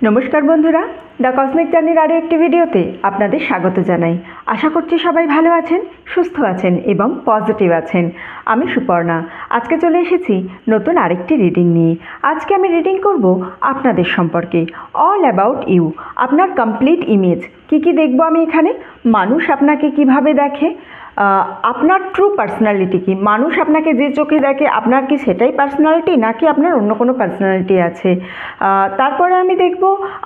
नमस्कार बंधुरा the cosmic जार्निर आरो एकटी भिडियोते आपनादेर स्वागत जानाई। आशा करछि सबाई भालो आछेन, सुस्थ आछेन एबं पजिटिव आछेन। आमि सुपर्णा आज के चले एसेछि नतून आरेकटी रिडिंग निये। आज के आमि रिडिंग करब आपनादेर सम्पर्के, अल अबाउट यू, आपनार कमप्लीट इमेज। कि देखबो आमि एखाने, मानुष आपनाके किभाबे देखे, আপনার ট্রু পার্সোনালিটি কি, মানুষ আপনাকে যে চোখে দেখে আপনার কি সেটাই পার্সোনালিটি নাকি আপনার অন্য কোনো পার্সোনালিটি আছে। তারপরে আমি দেখব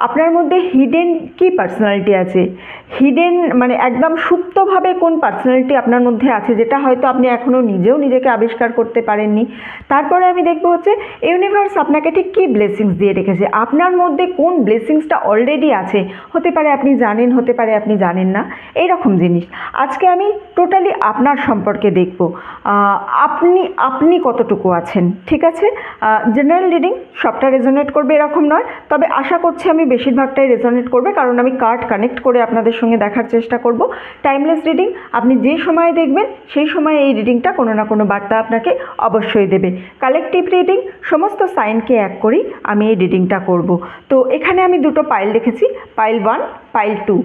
আপনার মধ্যে হিডেন কি পার্সোনালিটি আছে, হিডেন মানে একদম সুপ্তভাবে কোন পার্সোনালিটি আপনার মধ্যে আছে যেটা হয়তো আপনি এখনও নিজেও নিজেকে আবিষ্কার করতে পারেননি। তারপরে আমি দেখব হচ্ছে ইউনিভার্স আপনাকে ঠিক কী ব্লেসিংস দিয়ে রেখেছে, আপনার মধ্যে কোন ব্লেসিংসটা অলরেডি আছে। হতে পারে আপনি জানেন, হতে পারে আপনি জানেন না, এই রকম জিনিস আজকে আমি টোটালি আপনার সম্পর্কে দেখব। আপনি আপনি কতটুকু আছেন, ঠিক আছে। জেনারেল রিডিং সবটা রেজোনেট করবে এরকম নয়, তবে আশা করছি আমি বেশিরভাগটাই রেজোনেট করবে, কারণ আমি কার্ড কানেক্ট করে আপনাদের সঙ্গে দেখার চেষ্টা করব। টাইমলেস রিডিং, আপনি যে সময় দেখবেন সেই সময় এই রিডিংটা কোনো না কোনো বার্তা আপনাকে অবশ্যই দেবে। কালেকটিভ রিডিং, সমস্ত সাইনকে এক করেই আমি এই রিডিংটা করব। তো এখানে আমি দুটো পাইল রেখেছি, পাইল 1, পাইল 2।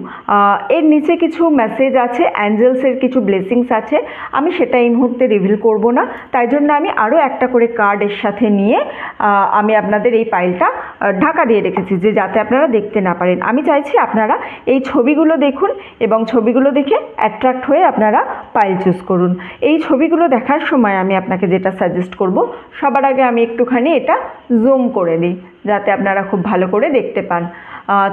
এর নিচে কিছু মেসেজ আছে, অ্যাঞ্জেলসের কিছু ব্লেসিংস আছে, আমি সেটা এই মুহূর্তে রিভিল করব না, তাই জন্য আমি আরও একটা করে কার্ড এর সাথে নিয়ে আমি আপনাদের এই পাইলটা ঢাকা দিয়ে রেখেছি যে যাতে আপনারা দেখতে না পারেন। আমি চাইছি আপনারা এই ছবিগুলো দেখুন এবং ছবিগুলো দেখে অ্যাট্রাক্ট হয়ে আপনারা পাইল চুজ করুন। এই ছবিগুলো দেখার সময় আমি আপনাকে যেটা সাজেস্ট করব, সবার আগে আমি একটুখানি এটা জুম করে দিই যাতে আপনারা খুব ভালো করে দেখতে পান।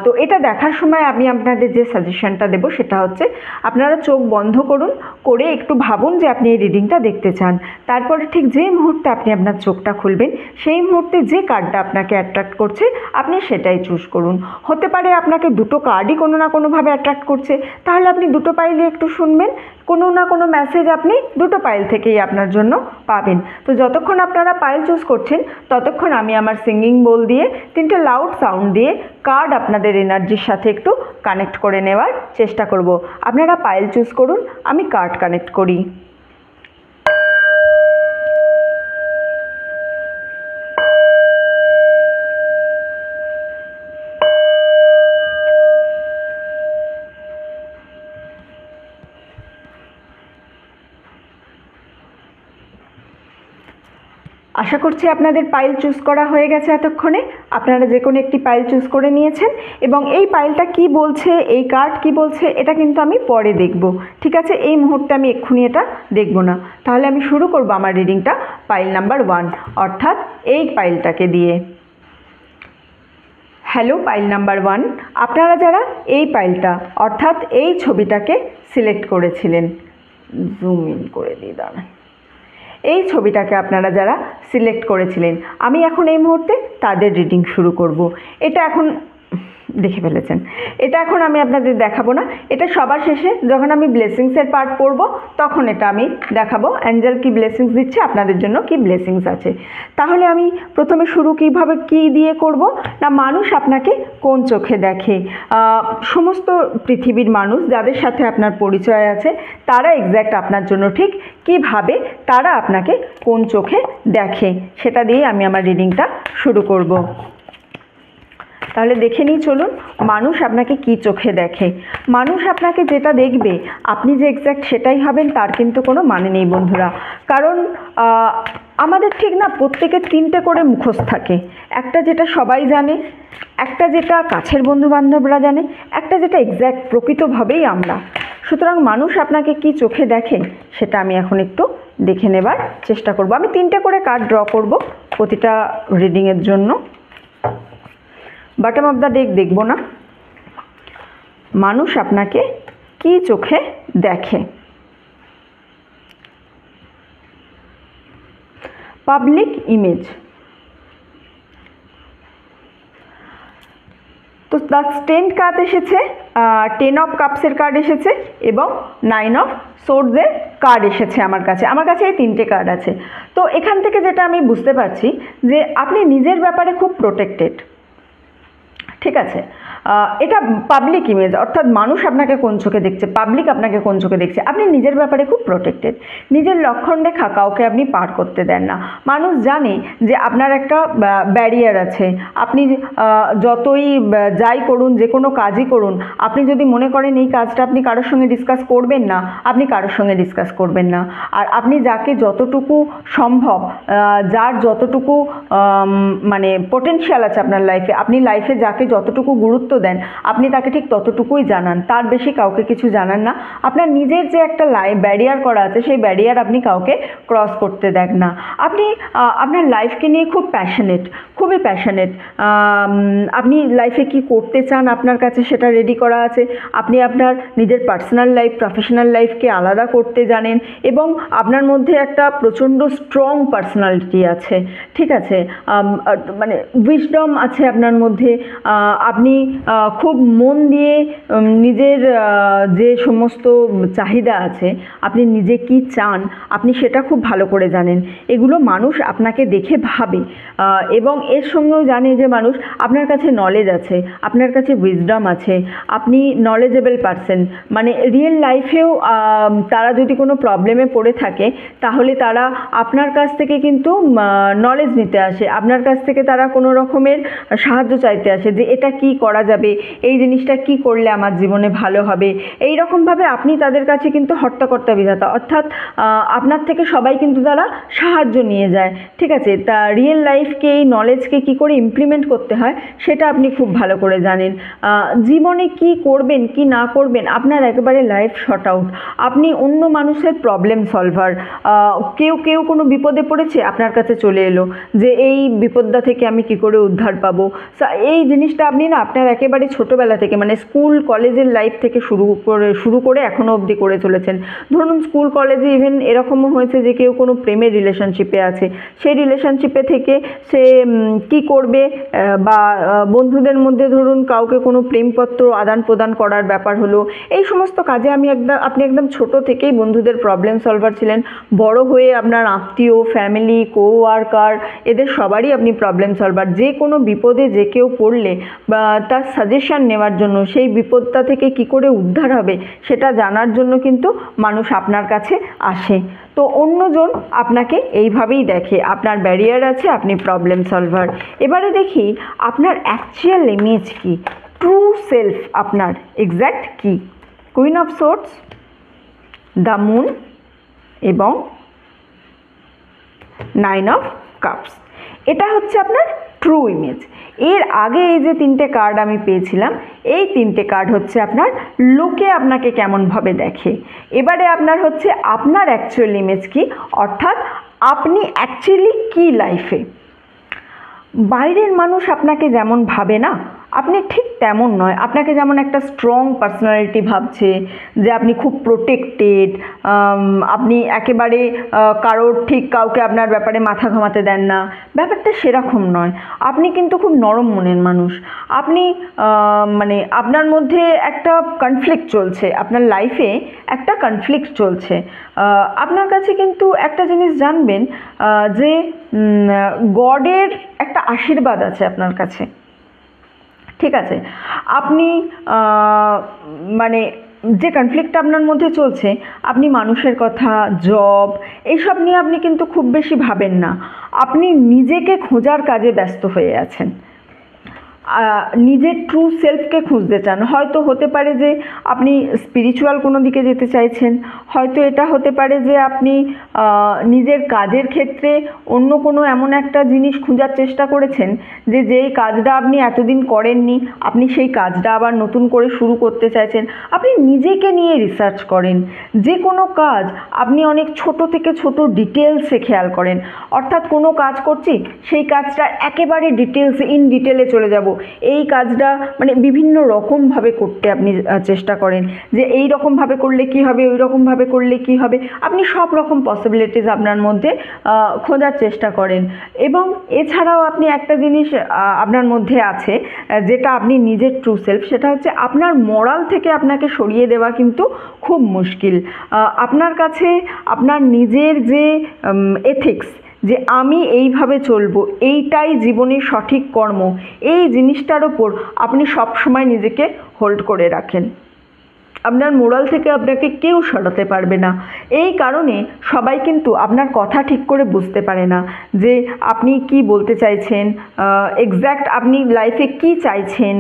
তো এটা দেখার সময় আমি আপনাদের যে সাজেশনটা দেবো সেটা হচ্ছে আপনারা চোখ বন্ধ করুন, করে একটু ভাবুন যে আপনি এই রিডিংটা দেখতে চান। তারপরে ঠিক যে মুহূর্তে আপনি আপনার চোখটা খুলবেন সেই মুহূর্তে যে কার্ডটা আপনাকে অ্যাট্রাক্ট করছে আপনি সেটাই চুজ করুন। হতে পারে আপনাকে দুটো কার্ডই কোনো না কোনোভাবে অ্যাট্রাক্ট করছে, তাহলে আপনি দুটো পাইলে একটু শুনবেন, কোনো না কোনো মেসেজ আপনি দুটো পাইল থেকেই আপনার জন্য পাবেন। তো যতক্ষণ আপনারা পাইল চুজ করছেন ততক্ষণ আমি আমার সিঙ্গিং বোল দিয়ে 3টে লাউড সাউন্ড দিয়ে কার্ড আপনাদের এনার্জির সাথে একটু কানেক্ট করে নেওয়ার চেষ্টা করব। আপনারা পাইল চুজ করুন, আমি কার্ড কানেক্ট করি। আশা করছি আপনাদের পাইল চুজ করা হয়ে গেছে এতক্ষণে। আপনারা যে কোনো একটি পাইল চুজ করে নিয়েছেন এবং এই পাইলটা কি বলছে, এই কার্ড কি বলছে এটা কিন্তু আমি পরে দেখব, ঠিক আছে। এই মুহূর্তে আমি এক্ষুনি এটা দেখব না। তাহলে আমি শুরু করব আমার রিডিংটা পাইল নাম্বার 1 অর্থাৎ এই পাইলটাকে দিয়ে। হ্যালো পাইল নাম্বার 1, আপনারা যারা এই পাইলটা অর্থাৎ এই ছবিটাকে সিলেক্ট করেছিলেন, জুম ইন করে দিয়ে দাঁড়ান, এই ছবিটাকে আপনারা যারা সিলেক্ট করেছিলেন আমি এখন এই মুহূর্তে তাদের রিডিং শুরু করব। এটা এখন দেখে ফেলেছেন, এটা এখন আমি আপনাদের দেখাবো না, এটা সবার শেষে যখন আমি ব্লেসিংসের পার্ট পড়ব তখন এটা আমি দেখাবো অ্যাঞ্জেল কি ব্লেসিংস দিচ্ছে, আপনাদের জন্য কি ব্লেসিংস আছে। তাহলে আমি প্রথমে শুরু কিভাবে কি দিয়ে করব না, মানুষ আপনাকে কোন চোখে দেখে। সমস্ত পৃথিবীর মানুষ যাদের সাথে আপনার পরিচয় আছে তারা এক্স্যাক্ট আপনার জন্য ঠিক কিভাবে তারা আপনাকে কোন চোখে দেখে সেটা দিয়ে আমি আমার রিডিংটা শুরু করব। তাহলে দেখে নিই, চলুন মানুষ আপনাকে কি চোখে দেখে। মানুষ আপনাকে যেটা দেখবে আপনি যে এক্স্যাক্ট সেটাই হবেন তার কিন্তু কোনো মানে নেই বন্ধুরা, কারণ আমাদের ঠিক না প্রত্যেকের 3টে করে মুখোশ থাকে, একটা যেটা সবাই জানে, একটা যেটা কাছের বন্ধুবান্ধবরা জানে, একটা যেটা এক্স্যাক্ট প্রকৃতভাবেই আমরা। সুতরাং মানুষ আপনাকে কি চোখে দেখে সেটা আমি এখন একটু দেখে নেবার চেষ্টা করব। আমি 3টে করে কার্ড ড্র করব প্রতিটা রিডিংয়ের জন্য, বটম অফ দ্য ডেক দেখব না। মানুষ আপনাকে কি চোখে দেখে। পাবলিক ইমেজ, তো দ্য স্টেন্ড কার্ড এসেছে, 10 অফ কাপসের কার্ড এসেছে এবং 9 অফ সোর্ডসের কার্ড এসেছে আমার কাছে। এই 3টে কার্ড আছে। তো এখান থেকে যেটা আমি বুঝতে পারছি যে আপনি নিজের ব্যাপারে খুব প্রোটেক্টেড, ঠিক আছে। এটা পাবলিক ইমেজ, অর্থাৎ মানুষ আপনাকে কোন চোখে দেখছে, পাবলিক আপনাকে কোন চোখে দেখছে। আপনি নিজের ব্যাপারে খুব প্রোটেক্টেড, নিজের লক্ষণ রেখা কাউকে আপনি পার করতে দেন না। মানুষ জানে যে আপনার একটা ব্যারিয়ার আছে। আপনি যতই যাই করুন, যে কোনো কাজই করুন, আপনি যদি মনে করেন এই কাজটা আপনি কারোর সঙ্গে ডিসকাস করবেন না, আপনি কারোর সঙ্গে ডিসকাস করবেন না। আর আপনি যাকে যতটুকু সম্ভব, যার যতটুকু মানে পোটেনশিয়াল আছে আপনার লাইফে, আপনি লাইফে যাকে যতটুকু গুরুত্ব দেন, আপনি তাকে ঠিক ততটুকুই জানান, তার বেশি কাউকে কিছু জানান না। আপনার নিজের যে একটা ব্যারিয়ার করা আছে, সেই ব্যারিয়ার আপনি কাউকে ক্রস করতে দেন না। আপনি আপনার লাইফকে নিয়ে খুব প্যাশনেট, খুবই প্যাশনেট। আপনি লাইফে কি করতে চান, আপনার কাছে সেটা রেডি করা আছে। আপনি আপনার নিজের পার্সোনাল লাইফ, প্রফেশনাল লাইফকে আলাদা করতে জানেন, এবং আপনার মধ্যে একটা প্রচণ্ড স্ট্রং পার্সোনালিটি আছে, ঠিক আছে, মানে উইজডম আছে আপনার মধ্যে। আপনি খুব মন দিয়ে নিজের যে সমস্ত চাহিদা আছে, আপনি নিজে কি চান, আপনি সেটা খুব ভালো করে জানেন। এগুলো মানুষ আপনাকে দেখে ভাবে, এবং এর সঙ্গেও জানে যে মানুষ আপনার কাছে নলেজ আছে, আপনার কাছে উইজডম আছে, আপনি নলেজেবল পারসন। মানে রিয়েল লাইফেও তারা যদি কোনো প্রবলেমে পড়ে থাকে, তাহলে তারা আপনার কাছ থেকে কিন্তু নলেজ নিতে আসে, আপনার কাছ থেকে তারা কোনো রকমের সাহায্য চাইতে আসে, যে এটা কি করা যাবে, এই জিনিসটা কি করলে আমার জীবনে ভালো হবে। এই রকমভাবে আপনি তাদের কাছে কিন্তু হর্তাকর্তা বিধাতা, অর্থাৎ আপনার থেকে সবাই কিন্তু তারা সাহায্য নিয়ে যায়, ঠিক আছে। তা রিয়েল লাইফকে, এই নলেজকে কী করে ইমপ্লিমেন্ট করতে হয় সেটা আপনি খুব ভালো করে জানেন। জীবনে কি করবেন কি না করবেন, আপনার একেবারে লাইফ শর্ট আউট। আপনি অন্য মানুষের প্রবলেম সলভার। কেউ কোনো বিপদে পড়েছে, আপনার কাছে চলে এলো যে এই বিপদটা থেকে আমি কি করে উদ্ধার পাবো। এই জিনিসটা আপনি না আপনার একেবারে ছোটোবেলা থেকে, মানে স্কুল কলেজের লাইফ থেকে শুরু করে এখনও অবধি করে চলেছেন। ধরুন স্কুল কলেজে ইভেন এরকমও হয়েছে যে কেউ কোনো প্রেমের রিলেশনশিপে আছে, সেই রিলেশনশিপে থেকে সে কি করবে, বা বন্ধুদের মধ্যে ধরুন কাউকে কোনো প্রেমপত্র আদান প্রদান করার ব্যাপার হলো, এই সমস্ত কাজে আপনি একদম ছোট থেকেই বন্ধুদের প্রবলেম সলভার ছিলেন। বড় হয়ে আপনার আত্মীয়, ফ্যামিলি, কোওয়ার্কার, এদের সবারই আপনি প্রবলেম সলভার। যে কোনো বিপদে যে কেউ পড়লে বা তার সাজেশন নেওয়ার জন্য, সেই বিপদটা থেকে কি করে উদ্ধার হবে সেটা জানার জন্য কিন্তু মানুষ আপনার কাছে আসে। তো অন্যজন আপনাকে এইভাবেই দেখে, আপনার ব্যারিয়ার আছে, আপনি প্রবলেম সলভার। এবারে দেখি আপনার অ্যাকচুয়াল ইমেজ কি, ট্রু সেলফ আপনার এক্স্যাক্ট কি। Queen of swords, the moon এবং 9 অফ কাপস। এটা হচ্ছে আপনার ট্রু ইমেজ। এর আগে এই যে 3টে কার্ড আমি পেয়েছিলাম, এই 3টে কার্ড হচ্ছে আপনার লোকে আপনাকে কেমনভাবে দেখে। এবারে আপনার হচ্ছে আপনার অ্যাকচুয়াল ইমেজ কি, অর্থাৎ আপনি অ্যাকচুয়ালি কি লাইফে। বাইরের মানুষ আপনাকে যেমন ভাবে না, আপনি ঠিক তেমন নয়। আপনাকে যেমন একটা স্ট্রং পার্সোনালিটি ভাবছে, যে আপনি খুব প্রোটেক্টেড, আপনি একেবারে কারোর ঠিক কাউকে আপনার ব্যাপারে মাথা ঘামাতে দেন না, ব্যাপারটা সেরকম নয়। আপনি কিন্তু খুব নরম মনের মানুষ। আপনি মানে আপনার মধ্যে একটা কনফ্লিক্ট চলছে, আপনার লাইফে একটা কনফ্লিক্ট চলছে। আপনার কাছে কিন্তু একটা জিনিস জানবেন, যে গডের একটা আশীর্বাদ আছে আপনার কাছে, ঠিক আছে। আপনি মানে যে কনফ্লিক্টটা আপনার মধ্যে চলছে, আপনি মানুষের কথা, জব, এইসব নিয়ে আপনি কিন্তু খুব বেশি ভাবেন না। আপনি নিজেকে খোঁজার কাজে ব্যস্ত হয়ে আছেন, নিজের ট্রু সেলফকে খুঁজতে চান। হয়তো হতে পারে যে আপনি স্পিরিচুয়াল কোনো দিকে যেতে চাইছেন, হয়তো এটা হতে পারে যে আপনি নিজের কাজের ক্ষেত্রে অন্য কোনো এমন একটা জিনিস খোঁজার চেষ্টা করেছেন, যেই কাজটা আপনি এতদিন করেননি, আপনি সেই কাজটা আবার নতুন করে শুরু করতে চাইছেন। আপনি নিজেকে নিয়ে রিসার্চ করেন। যে কোনো কাজ আপনি অনেক ছোট থেকে ছোট ডিটেলসে খেয়াল করেন, অর্থাৎ কোনো কাজ করছি, সেই কাজটা একেবারে ইন ডিটেলে চলে যাব। এই কাজটা মানে বিভিন্ন রকমভাবে করতে আপনি চেষ্টা করেন, যে এই রকমভাবে করলে কি হবে, ওই রকমভাবে করলে কি হবে। আপনি সব রকম পসিবিলিটিস আপনার মধ্যে খোঁজার চেষ্টা করেন। এবং এছাড়াও আপনি একটা জিনিস আপনার মধ্যে আছে, যেটা আপনি নিজের ট্রু সেলফ, সেটা হচ্ছে আপনার মোরাল থেকে আপনাকে সরিয়ে দেওয়া কিন্তু খুব মুশকিল। আপনার কাছে আপনার নিজের যে এথিক্স, যে আমি এইভাবে চলবো, এইটাই জীবনের সঠিক কর্ম, এই জিনিসটার ওপর আপনি সব সময় নিজেকে হোল্ড করে রাখেন। আপনার মোরাল থেকে আপনাকে কেউ সরাতে পারবে না। এই কারণে সবাই কিন্তু আপনার কথা ঠিক করে বুঝতে পারে না যে আপনি কি বলতে চাইছেন, এক্স্যাক্ট আপনি লাইফে কি চাইছেন।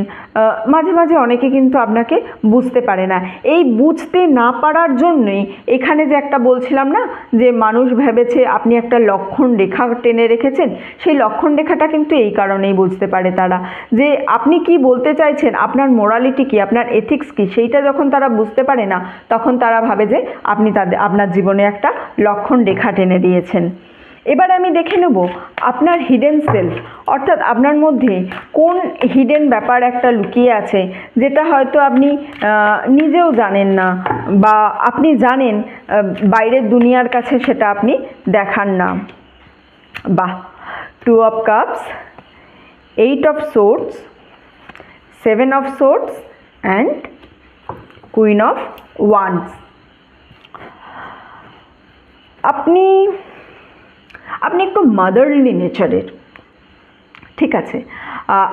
মাঝে মাঝে অনেকে কিন্তু আপনাকে বুঝতে পারে না। এই বুঝতে না পারার জন্যই এখানে যে একটা বলছিলাম না যে মানুষ ভেবেছে আপনি একটা লক্ষণ রেখা টেনে রেখেছেন, সেই লক্ষণ রেখাটা কিন্তু এই কারণেই বুঝতে পারে তারা, যে আপনি কি বলতে চাইছেন, আপনার মোরালিটি কি, আপনার এথিক্স কি, সেইটা যখন তারা বুঝতে পারে না তখন তারা ভাবে যে আপনি আপনার জীবনে একটা লক্ষণ রেখা টেনে দিয়েছেন। এবার আমি দেখে নেব আপনার হিডেন সেলফ, অর্থাৎ আপনার মধ্যে কোন হিডেন ব্যাপার একটা লুকিয়ে আছে যেটা হয়তো আপনি নিজেও জানেন না, বা আপনি জানেন বাইরের দুনিয়ার কাছে সেটা আপনি দেখান না। বাহ, 2 of Cups, 8 of Swords, 7 of Swords and Queen of Wands। আপনি একটু মাদারলি নেচারের, ঠিক আছে?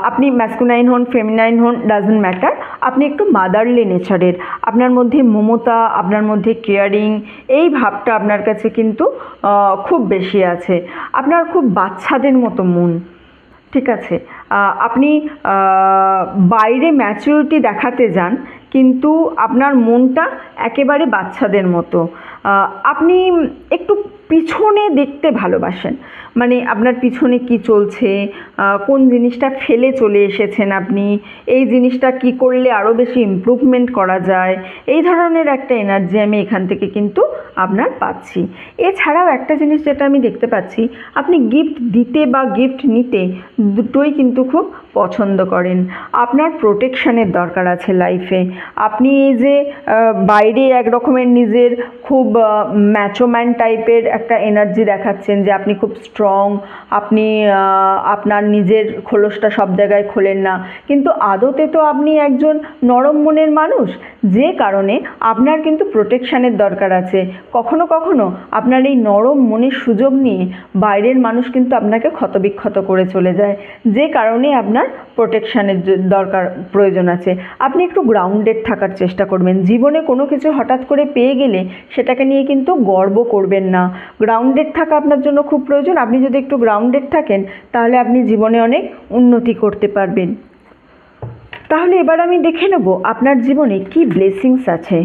আপনি ম্যাসকুলাইন হন, ফেমিনাইন হন, ডাজন্ট ম্যাটার, আপনি একটু মাদারলি নেচারের। আপনার মধ্যে মমতা, আপনার মধ্যে কেয়ারিং, এই ভাবটা আপনার কাছে কিন্তু খুব বেশি আছে। আপনার খুব বাচ্চাদের মতো মন, ঠিক আছে? আপনি বাইরে ম্যাচুরিটি দেখাতে যান কিন্তু আপনার মনটা একেবারে বাচ্চাদের মতো। আপনি একটু পিছনে দেখতে ভালোবাসেন, মানে আপনার পিছনে কি চলছে, কোন জিনিসটা ফেলে চলে এসেছেন আপনি, এই জিনিসটা কি করলে আরও বেশি ইমপ্রুভমেন্ট করা যায়, এই ধরনের একটা এনার্জি আমি এখান থেকে কিন্তু আপনার পাচ্ছি। এছাড়াও একটা জিনিস যেটা আমি দেখতে পাচ্ছি, আপনি গিফট দিতে বা গিফট নিতে দুটোই কিন্তু খুব পছন্দ করেন। আপনার প্রোটেকশানের দরকার আছে লাইফে। আপনি এই যে বাইরে এক রকমের নিজের খুব ম্যাচোম্যান টাইপের একটা এনার্জি দেখাচ্ছেন যে আপনি খুব স্ট্রং, আপনি আপনার নিজের খোলসটা সব জায়গায় খোলেন না, কিন্তু আদতে তো আপনি একজন নরম মনের মানুষ, যে কারণে আপনার কিন্তু প্রোটেকশানের দরকার আছে। কখনো কখনো আপনার এই নরম মনের সুযোগ নিয়ে বাইরের মানুষ কিন্তু আপনাকে ক্ষতবিক্ষত করে চলে যায়, যে কারণে আপনার প্রোটেকশানের দরকার প্রয়োজন আছে। আপনি একটু গ্রাউন্ডেড থাকার চেষ্টা করবেন। জীবনে কোনো কিছু হঠাৎ করে পেয়ে গেলে সেটাকে নিয়ে কিন্তু গর্ব করবেন না। গ্রাউন্ডেড থাকা আপনার জন্য খুব প্রয়োজন। আপনি যদি একটু গ্রাউন্ডেড থাকেন তাহলে আপনি জীবনে অনেক উন্নতি করতে পারবেন। তাহলে এবার আমি দেখে নেব আপনার জীবনে কি ব্লেসিংস আছে,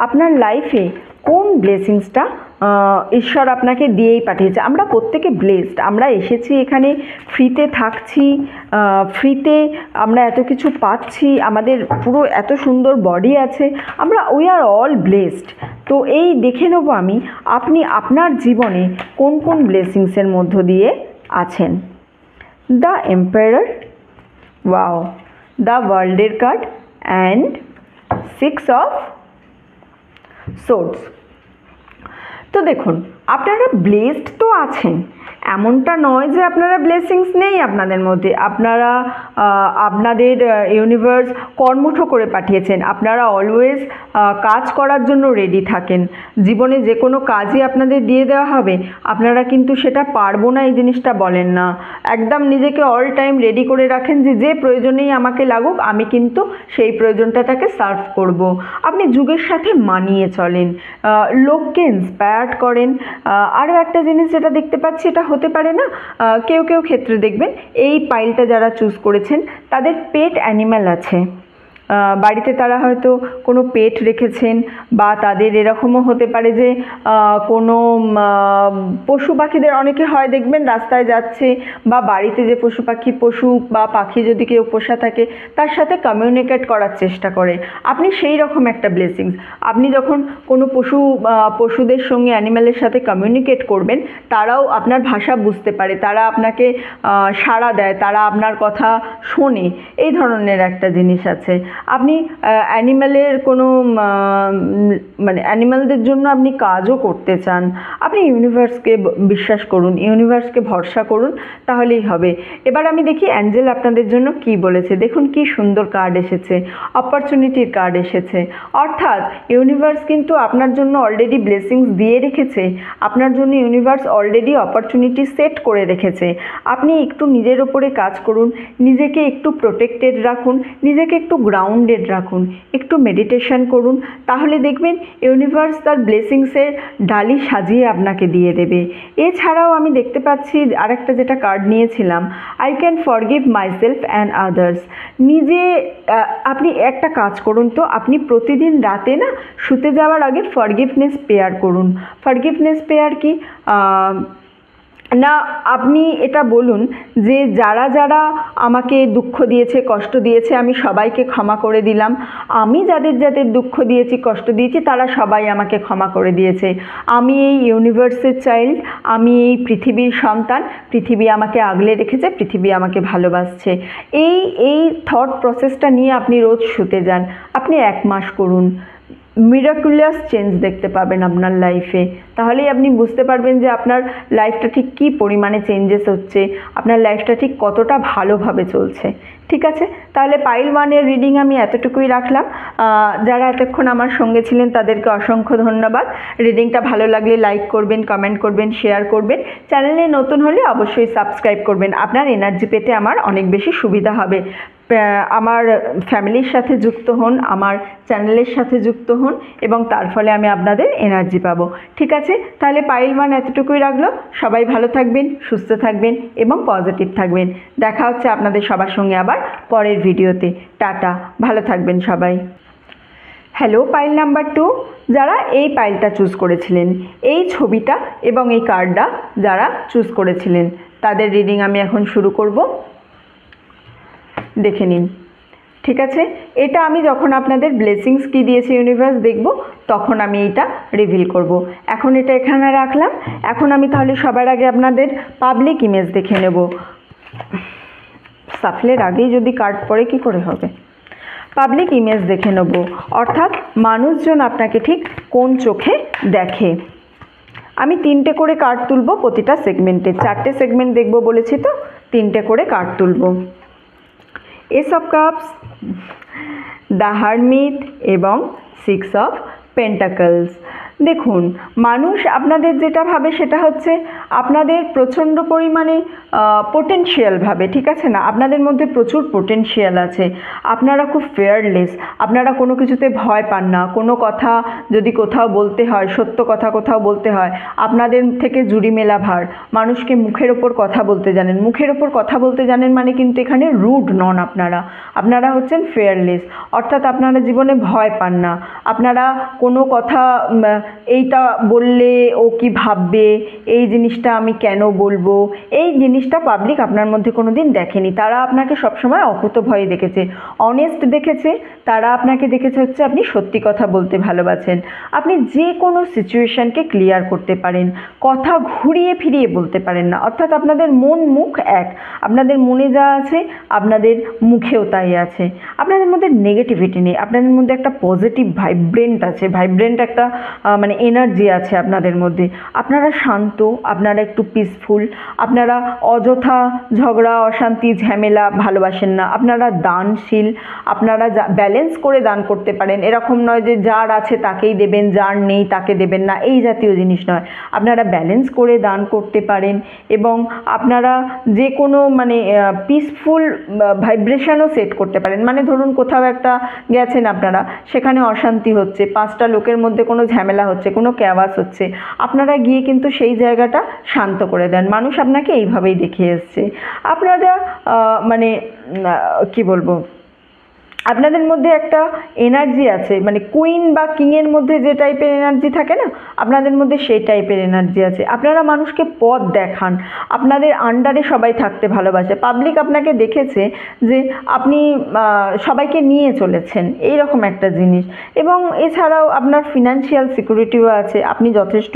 আপনার লাইফে কোন ব্লেসিংসটা ঈশ্বর আপনাকে দিয়েই পাঠিয়েছে। আমরা প্রত্যেকে ব্লেসড, আমরা এসেছি এখানে ফ্রিতে, থাকছি ফ্রিতে, আমরা এত কিছু পাচ্ছি, আমাদের পুরো এত সুন্দর বডি আছে, আমরা উই আর অল ব্লেসড। তো এই দেখে নেব আমি আপনি আপনার জীবনে কোন কোন ব্লেসিংসের মধ্য দিয়ে আছেন। দ্য এম্পায়ার, ওয়াও, দ্য ওয়ার্ল্ডের কার্ড অ্যান্ড 6 of Swords। তো দেখুন, আপনারা ব্লেসড তো আছেন, এমনটা নয় যে আপনারা ব্লেসিংস নেই আপনাদের মধ্যে। আপনারা আপনাদের ইউনিভার্স কর্মঠ করে পাঠিয়েছেন। আপনারা অলওয়েজ কাজ করার জন্য রেডি থাকেন। জীবনে যে কোনো কাজই আপনাদের দিয়ে দেওয়া হবে, আপনারা কিন্তু সেটা পারবো না এই জিনিসটা বলেন না। একদম নিজেকে অল টাইম রেডি করে রাখেন যে যে প্রয়োজনেই আমাকে লাগুক আমি কিন্তু সেই প্রয়োজনটাকে সার্ভ করব। আপনি যুগের সাথে মানিয়ে চলেন, লোককে ইন্সপায়ার্ড করেন। আরও একটা জিনিস যেটা দেখতে পাচ্ছি, এটা হতে পারে না কেউ কেউ ক্ষেত্রে দেখবেন এই পাইলটা যারা চুজ করেছেন তাদের পেট অ্যানিম্যাল আছে, বাড়িতে তারা হয়তো কোনো পেট রেখেছেন, বা তাদের এরকমও হতে পারে যে কোনো পশু পাখিদের, অনেকে হয় দেখবেন রাস্তায় যাচ্ছে বা বাড়িতে যে পশু বা পাখি যদি কেউ পোষা থাকে তার সাথে কমিউনিকেট করার চেষ্টা করে। আপনি সেই রকম একটা ব্লেসিংস। আপনি যখন কোনো পশুদের সঙ্গে, অ্যানিম্যালের সাথে কমিউনিকেট করবেন, তারাও আপনার ভাষা বুঝতে পারে, তারা আপনাকে সাড়া দেয়, তারা আপনার কথা শোনে, এই ধরনের একটা জিনিস আছে। আপনি অ্যানিম্যালের কোনো মানে অ্যানিমালদের জন্য আপনি কাজও করতে চান, আপনি ইউনিভার্সকে বিশ্বাস করুন, ইউনিভার্সকে ভরসা করুন, তাহলেই হবে। এবার আমি দেখি অ্যাঞ্জেল আপনাদের জন্য কি বলেছে। দেখুন কি সুন্দর কার্ড এসেছে, অপরচুনিটির কার্ড এসেছে। অর্থাৎ ইউনিভার্স কিন্তু আপনার জন্য অলরেডি ব্লেসিংস দিয়ে রেখেছে, আপনার জন্য ইউনিভার্স অলরেডি অপরচুনিটি সেট করে রেখেছে। আপনি একটু নিজের ওপরে কাজ করুন, নিজেকে একটু প্রোটেক্টেড রাখুন, নিজেকে একটু গ্রাউন্ডেড রাখুন, একটু মেডিটেশন করুন, তাহলে দেখবেন ইউনিভার্স তার ব্লেসিংসের ডালি সাজিয়ে আপনাকে দিয়ে দেবে। এছাড়াও আমি দেখতে পাচ্ছি আরেকটা যেটা কার্ড নিয়েছিলাম, I can forgive myself and others. নিজে আপনি একটা কাজ করুন তো, আপনি প্রতিদিন রাতে না শুতে যাওয়ার আগে ফরগিভনেস প্রেয়ার করুন। ফরগিভনেস প্রেয়ার কি না, আপনি এটা বলুন যে যারা যারা আমাকে দুঃখ দিয়েছে, কষ্ট দিয়েছে, আমি সবাইকে ক্ষমা করে দিলাম। আমি যাদের যাদের দুঃখ দিয়েছি, কষ্ট দিয়েছি, তারা সবাই আমাকে ক্ষমা করে দিয়েছে। আমি এই ইউনিভার্সের চাইল্ড, আমি এই পৃথিবীর সন্তান, পৃথিবী আমাকে আগলে রেখেছে, পৃথিবী আমাকে ভালোবাসছে। এই থট প্রসেসটা নিয়ে আপনি রোজ শুতে যান, আপনি 1 মাস করুন, মিরাকুলাস চেঞ্জ দেখতে পাবেন আপনার লাইফে। তাহলেই আপনি বুঝতে পারবেন যে আপনার লাইফটা ঠিক কী পরিমাণে চেঞ্জেস হচ্ছে, আপনার লাইফটা ঠিক কতটা ভালোভাবে চলছে। ঠিক আছে, তাহলে পাইল 1-এর রিডিং আমি এতটুকুই রাখলাম। যারা এতক্ষণ আমার সঙ্গে ছিলেন তাদেরকে অসংখ্য ধন্যবাদ। রিডিংটা ভালো লাগলে লাইক করবেন, কমেন্ট করবেন, শেয়ার করবেন। চ্যানেলে নতুন হলে অবশ্যই সাবস্ক্রাইব করবেন, আপনার এনার্জি পেতে আমার অনেক বেশি সুবিধা হবে। আমার ফ্যামিলির সাথে যুক্ত হন, আমার চ্যানেলের সাথে যুক্ত হন, এবং তার ফলে আমি আপনাদের এনার্জি পাবো। ঠিক আছে, তাহলে পাইল 1 এতটুকুই রাখলো। সবাই ভালো থাকবেন, সুস্থ থাকবেন এবং পজিটিভ থাকবেন। দেখা হচ্ছে আপনাদের সবার সঙ্গে আবার পরের ভিডিওতে। টাটা, ভালো থাকবেন সবাই। হ্যালো পাইল নাম্বার 2, যারা এই পাইলটা চুজ করেছিলেন, এই ছবিটা এবং এই কার্ডটা যারা চুজ করেছিলেন, তাদের রিডিং আমি এখন শুরু করব। দেখে নিন। ঠিক আছে, এটা আমি যখন আপনাদের ব্লেসিংস কী দিয়েছে ইউনিভার্স দেখব, তখন আমি এটা রিভিল করব। এখন এটা এখানে রাখলাম। এখন আমি তাহলে সবার আগে আপনাদের পাবলিক ইমেজ দেখে নেব। সাফলের আগেই যদি কার্ড পড়ে কি করে হবে? পাবলিক ইমেজ দেখে নেব, অর্থাৎ মানুষজন আপনাকে ঠিক কোন চোখে দেখে। আমি 3টে করে কার্ড তুলব প্রতিটা সেগমেন্টে, 4টে সেগমেন্ট দেখব বলেছি তো, 3টে করে কার্ড তুলব। S of cups, the hermit এবং 6 অফ পেন্টাকলস। দেখুন, মানুষ আপনাদের যেটা ভাবে সেটা হচ্ছে আপনাদের প্রচণ্ড পরিমাণে পোটেনশিয়াল ভাবে, ঠিক আছে না? আপনাদের মধ্যে প্রচুর পোটেনশিয়াল আছে, আপনারা খুব ফেয়ারলেস, আপনারা কোনো কিছুতে ভয় পান না। কোনো কথা যদি কোথাও বলতে হয়, সত্য কথা কোথাও বলতে হয়, আপনাদের থেকে জুড়ি মেলা ভার। মানুষকে মুখের ওপর কথা বলতে জানেন, মুখের ওপর কথা বলতে জানেন মানে কিন্তু এখানে রুড নন আপনারা, আপনারা হচ্ছেন ফেয়ারলেস। অর্থাৎ আপনারা জীবনে ভয় পান না, আপনারা কোনো কথা এইটা বললে ও কি ভাববে, এই জিনিসটা আমি কেন বলবো, এই জিনিসটা পাবলিক আপনার মধ্যে কোনো দিন দেখেনি। তারা আপনাকে সবসময় অকুতোভয় দেখেছে, অনেস্ট দেখেছে। তারা আপনাকে দেখেছে হচ্ছে আপনি সত্যি কথা বলতে ভালোবাসেন, আপনি যে কোনো সিচুয়েশানকে ক্লিয়ার করতে পারেন, কথা ঘুরিয়ে ফিরিয়ে বলতে পারেন না। অর্থাৎ আপনাদের মন মুখ এক, আপনাদের মনে যা আছে আপনাদের মুখেও তাই আছে। আপনাদের মধ্যে নেগেটিভিটি নেই, আপনাদের মধ্যে একটা পজিটিভ ভাইব্রেন্ট আছে, ভাইব্রেন্ট একটা মানে এনার্জি আছে আপনাদের মধ্যে। আপনারা শান্ত, আপনারা একটু পিসফুল, আপনারা অযথা ঝগড়া, অশান্তি, ঝামেলা ভালোবাসেন না। আপনারা দানশীল, আপনারা ব্যালেন্স করে দান করতে পারেন। এরকম নয় যে যার আছে তাকেই দেবেন, যার নেই তাকে দেবেন না, এই জাতীয় জিনিস নয়। আপনারা ব্যালেন্স করে দান করতে পারেন এবং আপনারা যে কোনো মানে পিসফুল ভাইব্রেশনও সেট করতে পারেন। মানে ধরুন কোথাও একটা গেছেন আপনারা, সেখানে অশান্তি হচ্ছে, 5টা লোকের মধ্যে কোনো ঝামেলা হচ্ছে, কোনো ক্যাওয়াস হচ্ছে, আপনারা গিয়ে কিন্তু সেই জায়গাটা শান্ত করে দেন। মানুষ আপনাকে এইভাবেই দেখিয়ে এসছে। আপনারা মানে কি বলবো, আপনাদের মধ্যে একটা এনার্জি আছে, মানে কুইন বা কিংয়ের মধ্যে যে টাইপের এনার্জি থাকে না, আপনাদের মধ্যে সেই টাইপের এনার্জি আছে। আপনারা মানুষকে পথ দেখান, আপনাদের আন্ডারে সবাই থাকতে ভালোবাসে। পাবলিক আপনাকে দেখেছে যে আপনি সবাইকে নিয়ে চলেছেন, এই রকম একটা জিনিস। এবং এছাড়াও আপনার ফিনান্সিয়াল সিকিউরিটিও আছে, আপনি যথেষ্ট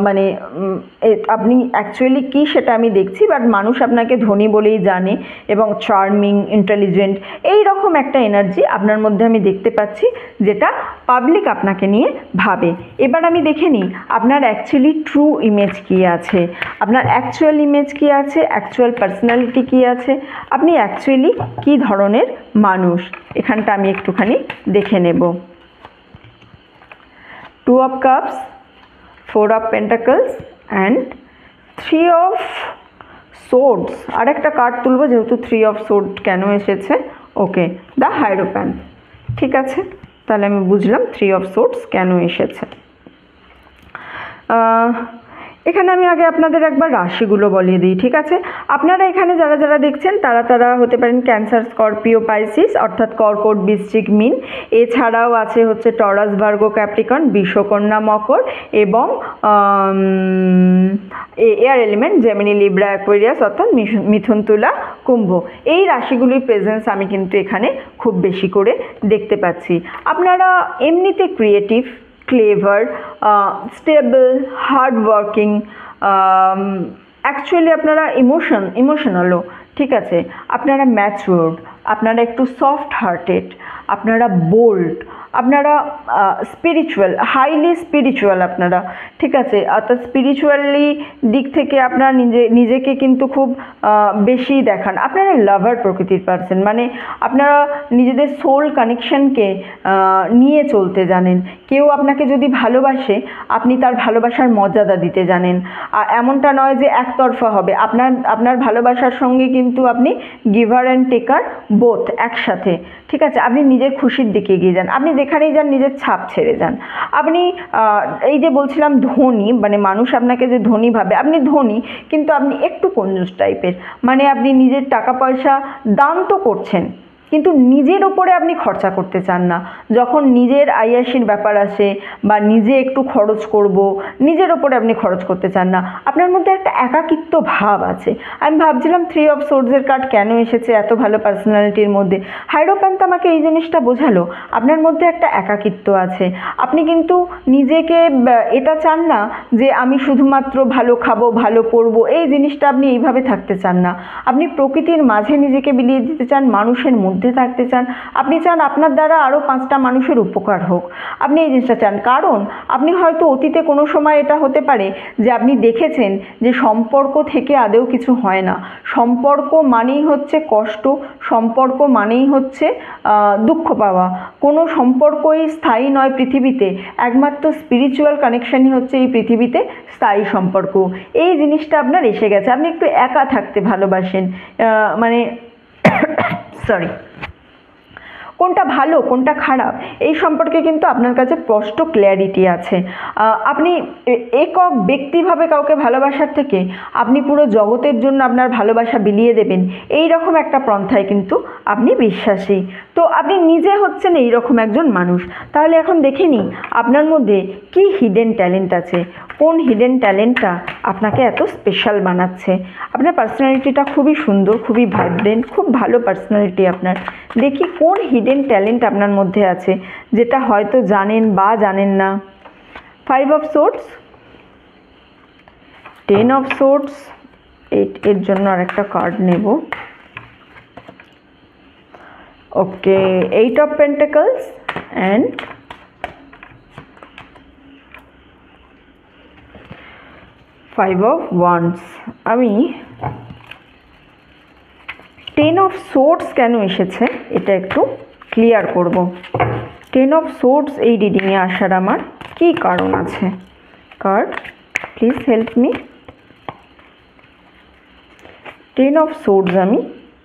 মানে আপনি অ্যাকচুয়ালি কী সেটা আমি দেখছি, বাট মানুষ আপনাকে ধনী বলেই জানে এবং চার্মিং, ইন্টেলিজেন্ট, এই রকম একটা এনার্জি আপনার মধ্যে আমি দেখতে পাচ্ছি, যেটা পাবলিক আপনাকে নিয়ে ভাবে। এবার আমি দেখে নিই আপনার অ্যাকচুয়ালি ট্রু ইমেজ কী আছে, আপনার অ্যাকচুয়াল ইমেজ কী আছে, অ্যাকচুয়াল পার্সোনালিটি কী আছে, আপনি অ্যাকচুয়ালি কী ধরনের মানুষ, এখানটা আমি একটুখানি দেখে নেব। 2 of Cups, 4 of Pentacles and 3 of Swords। আর একটা কার্ড তুলব, যেহেতু 3 of Swords কেন এসেছে। ওকে, দ্য হাইরোপ্যান্ট। ঠিক আছে, তাহলে আমি বুঝলাম 3 of Swords কেন এসেছে। এখানে আমি আগে আপনাদের একবার রাশিগুলো বলিয়ে দিই। ঠিক আছে, আপনারা এখানে যারা যারা দেখছেন তারা হতে পারেন ক্যান্সার, স্করপিও, পাইসিস অর্থাৎ কর্কট, বৃশ্চিক, মীন। এছাড়াও আছে হচ্ছে টরাস, ভার্গো, ক্যাপ্রিকন, বিশ্বকন্যা, মকর এবং air element Gemini, Libra, Aquarius অর্থাৎ মিথুন, তুলা, কুম্ভ। এই রাশিগুলির প্রেজেন্স আমি কিন্তু এখানে খুব বেশি করে দেখতে পাচ্ছি। আপনারা এমনিতে creative, clever, stable, hard working, actually আপনারা ইমোশনালও। ঠিক আছে, আপনারা ম্যাচিউরড, আপনারা একটু সফট হার্টেড, আপনারা বোল্ড, আপনারা স্পিরিচুয়াল, হাইলি স্পিরিচুয়াল আপনারা। ঠিক আছে, অর্থাৎ স্পিরিচুয়ালি দিক থেকে আপনারা নিজেকে কিন্তু খুব বেশি দেখান। আপনারা লাভার প্রকৃতির পারসন, মানে আপনারা নিজেদের সোল কানেকশনকে নিয়ে চলতে জানেন। কেউ আপনাকে যদি ভালোবাসে, আপনি তার ভালোবাসার মর্যাদা দিতে জানেন। আর এমনটা নয় যে একতরফা হবে, আপনার ভালোবাসার সঙ্গে কিন্তু আপনি গিভার অ্যান্ড টেকার বোথ একসাথে। ঠিক আছে, আপনি নিজের খুশির দিকে এগিয়ে যান, আপনি যেখানেই যান নিজের ছাপ ছেড়ে যান। আপনি এই যে বলছিলাম ধনী, মানে মানুষ আপনাকে যে ধনী ভাবে, আপনি ধনী কিন্তু আপনি একটু কঞ্জুস টাইপের, মানে আপনি নিজের টাকা পয়সা দান তো করছেন কিন্তু নিজের ওপরে আপনি খরচা করতে চান না। যখন নিজের আয়াসির ব্যাপার আসে বা নিজে একটু খরচ করব, নিজের ওপরে আপনি খরচ করতে চান না। আপনার মধ্যে একটা একাকিত্ব ভাব আছে। আমি ভাবছিলাম 3 of Swords-এর কার্ড কেন এসেছে এত ভালো পার্সোনালিটির মধ্যে। হাইরোপ্যান্ট আমাকে এই জিনিসটা বোঝালো, আপনার মধ্যে একটা একাকিত্ব আছে। আপনি কিন্তু নিজেকে এটা চান না যে আমি শুধুমাত্র ভালো খাবো, ভালো পরবো, এই জিনিসটা আপনি এইভাবে থাকতে চান না। আপনি প্রকৃতির মাঝে নিজেকে বিলিয়ে দিতে চান, মানুষের মধ্যে থাকতে চান। আপনি চান আপনার দ্বারা আরও 5টা মানুষের উপকার হোক, আপনি এই জিনিসটা চান। কারণ আপনি হয়তো অতীতে কোনো সময় এটা হতে পারে যে আপনি দেখেছেন যে সম্পর্ক থেকে আদৌ কিছু হয় না। সম্পর্ক মানেই হচ্ছে কষ্ট, সম্পর্ক মানেই হচ্ছে দুঃখ পাওয়া। কোনো সম্পর্কই স্থায়ী নয় পৃথিবীতে, একমাত্র স্পিরিচুয়াল কানেকশানই হচ্ছে এই পৃথিবীতে স্থায়ী সম্পর্ক। এই জিনিসটা আপনার এসে গেছে, আপনি একটু একা থাকতে ভালোবাসেন, মানে সরি, কোনটা ভালো কোনটা খারাপ এই সম্পর্কে কিন্তু আপনার কাছে স্পষ্ট ক্ল্যারিটি আছে। আপনি একক ব্যক্তিভাবে কাউকে ভালোবাসার থেকে আপনি পুরো জগতের জন্য আপনার ভালোবাসা বিলিয়ে দেবেন, এই রকম একটা পন্থায় কিন্তু আপনি বিশ্বাসী। তো আপনি নিজে হচ্ছেন এই রকম একজন মানুষ। তাহলে এখন দেখে নিই আপনার মধ্যে কি হিডেন ট্যালেন্ট আছে, কোন হিডেন ট্যালেন্টটা আপনাকে এত স্পেশাল বানাচ্ছে। আপনার পার্সোনালিটিটা খুবই সুন্দর, খুবই ভাইব্রেন্ট, খুব ভালো পার্সোনালিটি আপনার। দেখি কোন হিডেন ট্যালেন্ট আপনার মধ্যে আছে যেটা হয়তো জানেন বা জানেন না। 5 of Swords, 10 of Swords, এর জন্য আরেকটা কার্ড নেব। ওকে, 8 of Pentacles and 5 of Wands। আমি 10 of Swords কেন এসেছে এটা একটু ক্লিয়ার করব। 10 of Swords এই রিডিংয়ে আসার আমার কী কারণ আছে? Card please help me. 10 of Swords আমি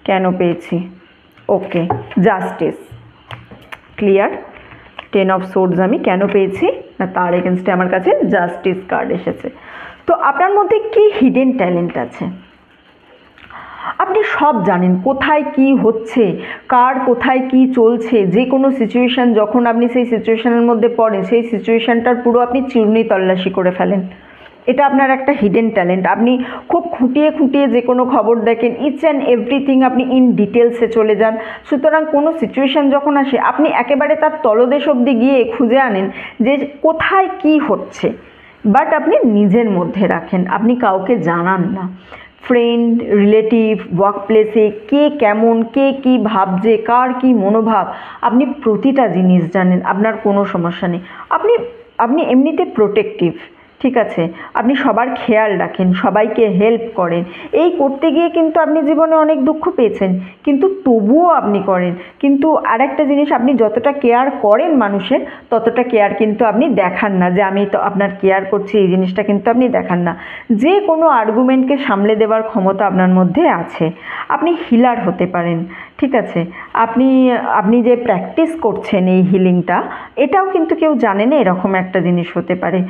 কেন পেয়েছি? ওকে, জাস্টিস, ক্লিয়ার। 10 of Swords আমি কেন পেয়েছি না, তার এগেনস্টে আমার কাছে জাস্টিস কার্ড এসেছে। তো আপনার মধ্যে কি হিডেন ট্যালেন্ট আছে? আপনি সব জানেন, কোথায় কি হচ্ছে, কার কোথায় কি চলছে, যে কোনো সিচুয়েশান যখন আপনি সেই সিচুয়েশানের মধ্যে পড়েন সেই সিচুয়েশানটার পুরো আপনি চিরুনি তল্লাশি করে ফেলেন। এটা আপনার একটা হিডেন ট্যালেন্ট। আপনি খুব খুঁটিয়ে খুঁটিয়ে যে কোনো খবর দেখেন, ইচ অ্যান্ড এভরিথিং আপনি ইন ডিটেলসে চলে যান। সুতরাং কোনো সিচুয়েশান যখন আসে আপনি একেবারে তার তলদেশ অবধি গিয়ে খুঁজে আনেন যে কোথায় কি হচ্ছে, বাট আপনি নিজের মধ্যে রাখেন, আপনি কাউকে জানান না। ফ্রেন্ড, রিলেটিভ, ওয়ার্ক প্লেসে কে কেমন, কে কী ভাবছে, কার কী মনোভাব, আপনি প্রতিটা জিনিস জানেন, আপনার কোনো সমস্যা নেই। আপনি আপনি এমনিতে প্রোটেক্টিভ, ঠিক আছে, আপনি সবার খেয়াল রাখেন, সবাইকে হেল্প করেন। এই করতে গিয়ে কিন্তু আপনি জীবনে অনেক দুঃখ পেয়েছেন, কিন্তু তবুও আপনি করেন। কিন্তু আরেকটা জিনিস, আপনি যতটা কেয়ার করেন মানুষের, ততটা কেয়ার কিন্তু আপনি দেখান না, যে আমি তো আপনার কেয়ার করছি, এই জিনিসটা কিন্তু আপনি দেখান না। যে কোনো আর্গুমেন্টকে সামলে দেওয়ার ক্ষমতা আপনার মধ্যে আছে। আপনি হিলার হতে পারেন, ঠিক আছে। আপনি আপনি যে প্র্যাকটিস করছেন এই হিলিংটা, এটাও কিন্তু কেউ জানে না, এরকম একটা জিনিস হতে পারে।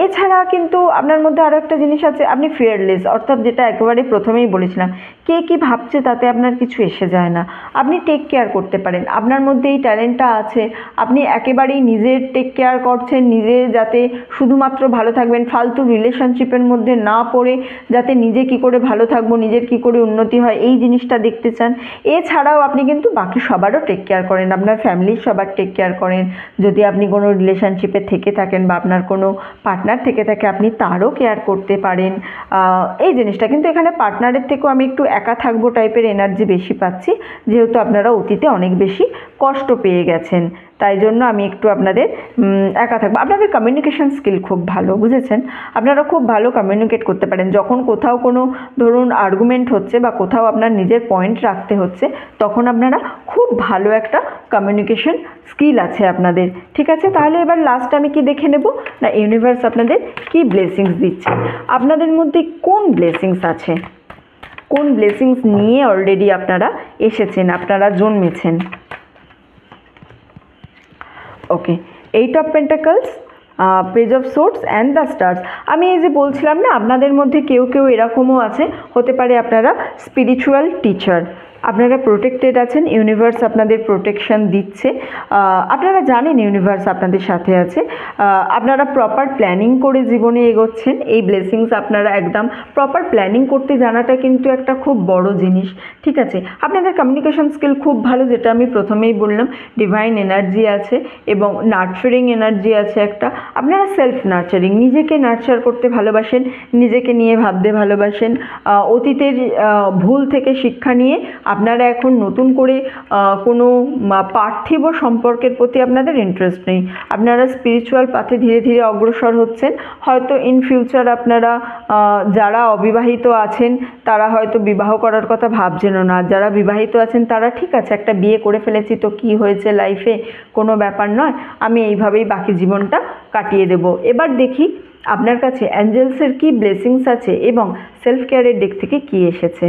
এছাড়া কিন্তু আপনার মধ্যে আরও একটা জিনিস আছে, আপনি ফিয়ারলেস, অর্থাৎ যেটা একেবারে প্রথমেই বলেছিলাম, কে কী ভাবছে তাতে আপনার কিছু এসে যায় না। আপনি টেক কেয়ার করতে পারেন, আপনার মধ্যে এই ট্যালেন্টটা আছে। আপনি একেবারেই নিজের টেক কেয়ার করছেন, নিজে যাতে শুধুমাত্র ভালো থাকবেন, ফালতু রিলেশনশিপের মধ্যে না পড়ে যাতে নিজে কী করে ভালো থাকবো, নিজের কী করে উন্নতি হয়, এই জিনিসটা দেখতে চান। এছাড়াও আপনি কিন্তু বাকি সবারও টেক কেয়ার করেন, আপনার ফ্যামিলির সবার টেক কেয়ার করেন। যদি আপনি কোনো রিলেশনশিপে থেকে থাকেন বা আপনার কোনো পার্টনার থেকে থাকে, আপনি তারও কেয়ার করতে পারেন। এই জিনিসটা কিন্তু এখানে পার্টনারের থেকেও আমি একটু একা থাকবো টাইপের এনার্জি বেশি পাচ্ছি, যেহেতু আপনারা অতীতে অনেক বেশি কষ্ট পেয়ে গেছেন, তাই জন্য আমি একটু আপনাদের একা থাকবো। আপনাদের কমিউনিকেশন স্কিল খুব ভালো, বুঝেছেন, আপনারা খুব ভালো কমিউনিকেট করতে পারেন। যখন কোথাও কোনো ধরুন আর্গুমেন্ট হচ্ছে বা কোথাও আপনার নিজের পয়েন্ট রাখতে হচ্ছে, তখন আপনারা খুব ভালো একটা কমিউনিকেশন স্কিল আছে আপনাদের, ঠিক আছে। তাহলে এবার লাস্ট আমি কি দেখে নেব না, ইউনিভার্স আপনাদের কি ব্লেসিংস দিচ্ছে, আপনাদের মধ্যে কোন ব্লেসিংস আছে, কোন ব্লেসিংস নিয়ে অলরেডি আপনারা এসেছেন, আপনারা জন্মেছেন। ওকে, 8 of pentacles, page of swords and the stars. আমি এই যে বলছিলাম না, আপনাদের মধ্যে কেউ কেউ এরকমও আছে, হতে পারে আপনারা স্পিরিচুয়াল টিচার, আপনারা প্রোটেক্টেড আছেন, ইউনিভার্স আপনাদের প্রোটেকশন দিচ্ছে, আপনারা জানেন ইউনিভার্স আপনাদের সাথে আছে, আপনারা প্রপার প্ল্যানিং করে জীবনে এগোচ্ছেন। এই ব্লেসিংস আপনারা একদম প্রপার প্ল্যানিং করতে জানাটা কিন্তু একটা খুব বড় জিনিস, ঠিক আছে। আপনাদের কমিউনিকেশন স্কিল খুব ভালো, যেটা আমি প্রথমেই বললাম, ডিভাইন এনার্জি আছে এবং নার্চারিং এনার্জি আছে একটা। আপনারা সেলফ নার্চারিং, নিজেকে নার্চার করতে ভালোবাসেন, নিজেকে নিয়ে ভাবতে ভালোবাসেন। অতীতের ভুল থেকে শিক্ষা নিয়ে আপনারা এখন নতুন করে কোনো পার্থিব সম্পর্কের প্রতি আপনাদের ইন্টারেস্ট নেই, আপনারা স্পিরিচুয়াল পাথে ধীরে ধীরে অগ্রসর হচ্ছেন। হয়তো ইন ফিউচার আপনারা যারা অবিবাহিত আছেন তারা হয়তো বিবাহ করার কথা ভাবছেনও না, যারা বিবাহিত আছেন তারা ঠিক আছে, একটা বিয়ে করে ফেলেছি তো কি হয়েছে লাইফে, কোনো ব্যাপার নয়, আমি এইভাবেই বাকি জীবনটা কাটিয়ে দেব। এবার দেখি আপনার কাছে অ্যাঞ্জেলসের কি ব্লেসিংস আছে এবং সেলফ কেয়ারের দিক থেকে কি এসেছে।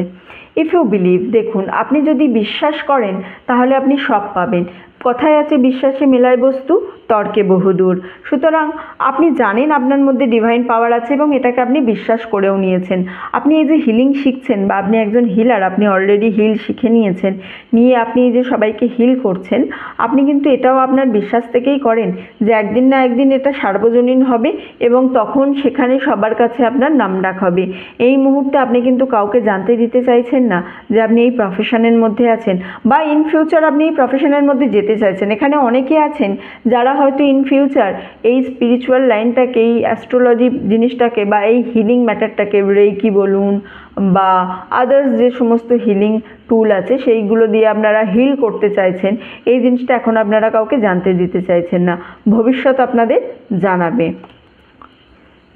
ইফ ইউ বিলিভ, দেখুন, আপনি যদি বিশ্বাস করেন তাহলে আপনি সব পাবেন। কথায় আছে, বিশ্বাসে মেলায় বস্তু, তর্কে বহুদূর। সুতরাং আপনি জানেন আপনার মধ্যে ডিভাইন পাওয়ার আছে এবং এটাকে আপনি বিশ্বাস করেও নিয়েছেন। আপনি এই যে হিলিং শিখছেন বা আপনি একজন হিলার, আপনি অলরেডি হিল শিখে নিয়েছেন, নিয়ে আপনি এই যে সবাইকে হিল করছেন, আপনি কিন্তু এটাও আপনার বিশ্বাস থেকেই করেন যে একদিন না একদিন এটা সার্বজনীন হবে এবং তখন সেখানে সবার কাছে আপনার নামডাক হবে। এই মুহূর্তে আপনি কিন্তু কাউকে জানতে দিতে চাইছেন না যে আপনি এই প্রফেশনের মধ্যে আছেন বা ইন ফিউচার আপনি এই প্রফেশনের মধ্যে যেতে চাইছেন। এখানে অনেকে আছেন যারা হয়তো ইন ফিউচার এই স্পিরিচুয়াল লাইনটাকে, এই অ্যাস্ট্রোলজি জিনিসটাকে বা এই হিলিং ম্যাটারটাকে, রেইকি বলুন বা আদার্স যে সমস্ত হিলিং টুল আছে সেইগুলো দিয়ে আপনারা হিল করতে চাইছেন, এই জিনিসটা এখন আপনারা কাউকে জানতে দিতে চাইছেন না, ভবিষ্যৎ আপনাদের জানাবে।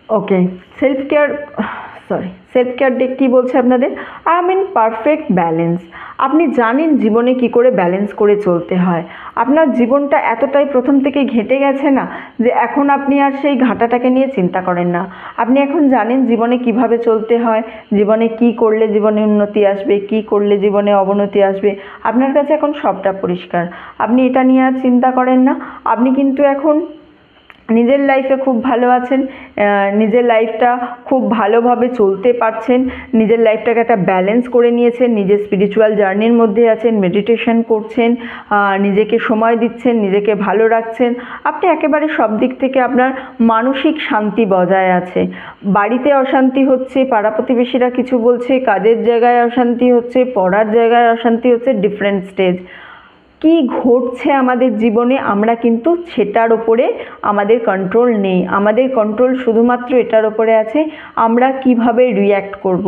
ওকে, সেলফ কেয়ার ডেক কী বলছে আপনাদের, I am in perfect balance. আপনি জানেন জীবনে কি করে ব্যালেন্স করে চলতে হয়। আপনার জীবনটা এতটাই প্রথম থেকে ঘেঁটে গেছে না যে এখন আপনি আর সেই ঘাঁটাটাকে নিয়ে চিন্তা করেন না। আপনি এখন জানেন জীবনে কিভাবে চলতে হয়, জীবনে কি করলে জীবনে উন্নতি আসবে, কি করলে জীবনে অবনতি আসবে। আপনার কাছে এখন সবটা পরিষ্কার, আপনি এটা নিয়ে আর চিন্তা করেন না। আপনি কিন্তু এখন নিজের লাইফে খুব ভালো আছেন, নিজের লাইফটা খুব ভালোভাবে চলতে পারছেন, নিজের লাইফটাকে একটা ব্যালেন্স করে নিয়েছেন, নিজের স্পিরিচুয়াল জার্নির মধ্যে আছেন, মেডিটেশন করছেন, নিজেকে সময় দিচ্ছেন, নিজেকে ভালো রাখছেন। আপনি একেবারে সব দিক থেকে আপনার মানসিক শান্তি বজায় আছে। বাড়িতে অশান্তি হচ্ছে, পাড়া প্রতিবেশীরা কিছু বলছে, কাজের জায়গায় অশান্তি হচ্ছে, পড়ার জায়গায় অশান্তি হচ্ছে, ডিফারেন্ট স্টেজ। কি ঘটছে আমাদের জীবনে আমরা কিন্তু সেটার ওপরে আমাদের কন্ট্রোল নেই। আমাদের কন্ট্রোল শুধুমাত্র এটার ওপরে আছে আমরা কিভাবে রিয়্যাক্ট করব।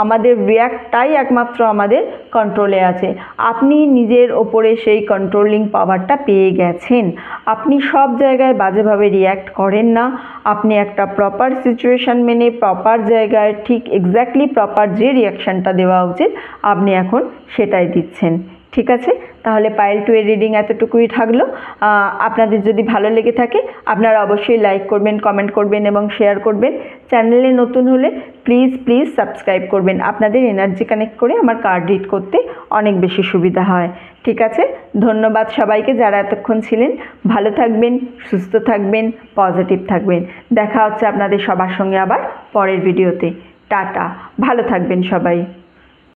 আমাদের রিয়্যাক্টটাই একমাত্র আমাদের কন্ট্রোলে আছে। আপনি নিজের ওপরে সেই কন্ট্রোলিং পাওয়ারটা পেয়ে গেছেন। আপনি সব জায়গায় বাজেভাবে রিয়্যাক্ট করেন না। আপনি একটা প্রপার সিচুয়েশান মেনে প্রপার জায়গায় ঠিক এক্স্যাক্টলি প্রপার যে রিয়াকশানটা দেওয়া উচিত আপনি এখন সেটাই দিচ্ছেন। ঠিক আছে, তাহলে পাইল 2 এর রিডিং এতটুকুই থাকলো। আপনাদের যদি ভালো লেগে থাকে আপনারা অবশ্যই লাইক করবেন, কমেন্ট করবেন এবং শেয়ার করবেন। চ্যানেলে নতুন হলে প্লিজ সাবস্ক্রাইব করবেন। আপনাদের এনার্জি কানেক্ট করে আমার কার্ড রিড করতে অনেক বেশি সুবিধা হয়। ঠিক আছে, ধন্যবাদ সবাইকে যারা এতক্ষণ ছিলেন। ভালো থাকবেন, সুস্থ থাকবেন, পজিটিভ থাকবেন। দেখা হচ্ছে আপনাদের সবার সঙ্গে আবার পরের ভিডিওতে। টাটা, ভালো থাকবেন সবাই।